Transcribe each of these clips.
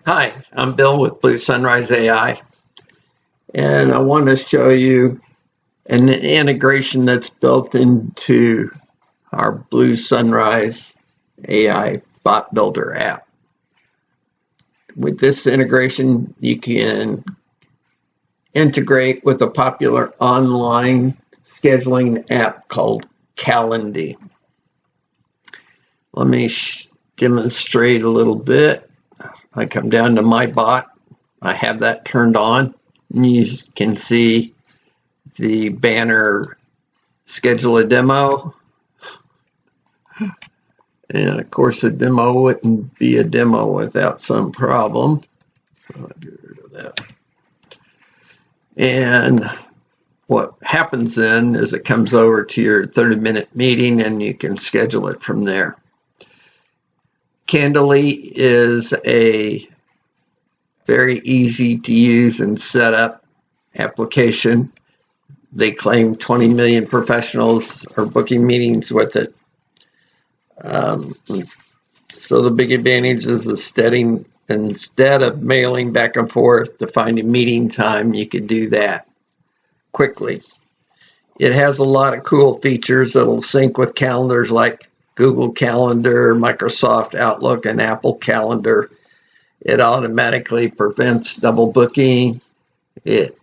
Hi, I'm Bill with Bluesunrise AI, and I want to show you an integration that's built into our Bluesunrise AI bot builder app. With this integration, you can integrate with a popular online scheduling app called Calendly. Let me demonstrate a little bit. I come down to my bot. I have that turned on. And you can see the banner schedule a demo. And of course, a demo wouldn't be a demo without some problem. So I'll get rid of that. And what happens then is it comes over to your 30-minute meeting and you can schedule it from there. Calendly is a very easy to use and set up application. They claim 20 million professionals are booking meetings with it. So the big advantage is instead of mailing back and forth to find a meeting time, you can do that quickly. It has a lot of cool features that'll sync with calendars like Google Calendar, Microsoft Outlook, and Apple Calendar. It automatically prevents double booking. It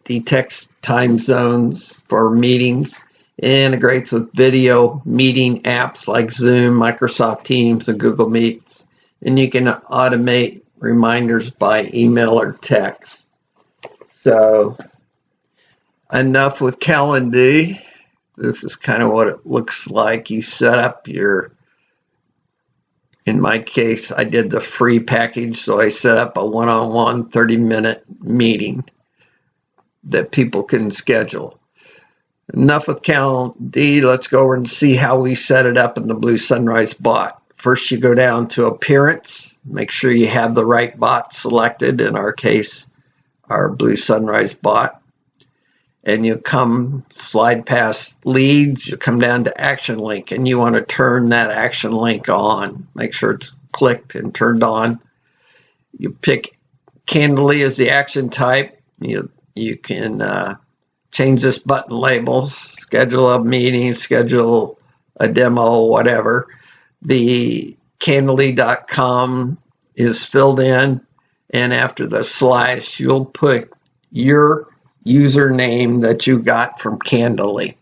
detects time zones for meetings. It integrates with video meeting apps like Zoom, Microsoft Teams, and Google Meets. And you can automate reminders by email or text. So enough with Calendly. This is kind of what it looks like. You set up in my case, I did the free package, so I set up a one-on-one 30-minute meeting that people can schedule. Enough with Calendly. Let's go over and see how we set it up in the Bluesunrise bot. First, you go down to Appearance. Make sure you have the right bot selected. In our case, our Bluesunrise bot. And you slide past Leads. You come down to Action Link, and you want to turn that Action Link on. Make sure it's clicked and turned on. You pick Calendly as the action type. You can change this button label, schedule a meeting, schedule a demo, whatever. The Calendly.com is filled in, and after the slash, you'll put your username that you got from Calendly.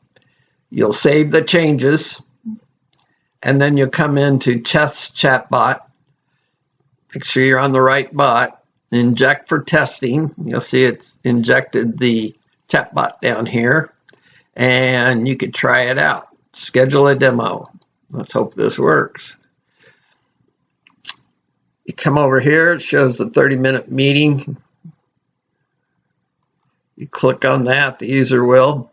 You'll save the changes, and then you'll come into Test Chatbot. Make sure you're on the right bot. Inject for testing. You'll see it's injected the chatbot down here, and you could try it out. Schedule a demo. Let's hope this works. You come over here, it shows the 30-minute meeting. You click on that, the user will.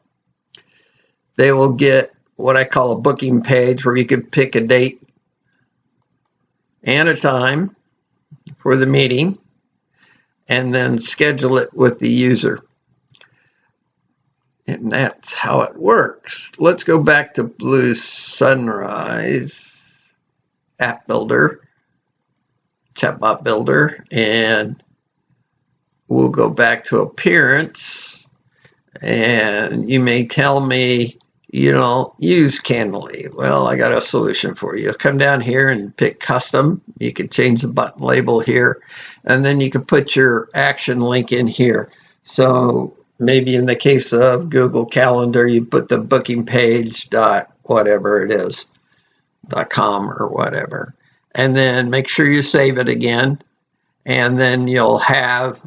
They will get what I call a booking page where you can pick a date and a time for the meeting and then schedule it with the user. And that's how it works. Let's go back to Bluesunrise App Builder, Chatbot Builder, and we'll go back to Appearance. And you may tell me you don't use Calendly. Well, I got a solution for you. Come down here and pick Custom. You can change the button label here, and then you can put your action link in here. So maybe in the case of Google Calendar, you put the booking page whatever it is, .com or whatever. And then make sure you save it again. And then you'll have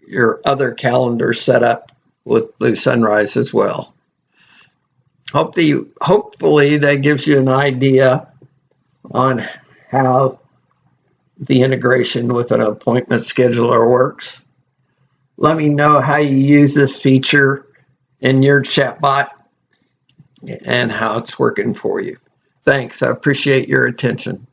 your other calendar set up with Bluesunrise as well. Hopefully that gives you an idea on how the integration with an appointment scheduler works. Let me know how you use this feature in your chatbot and how it's working for you. Thanks. I appreciate your attention.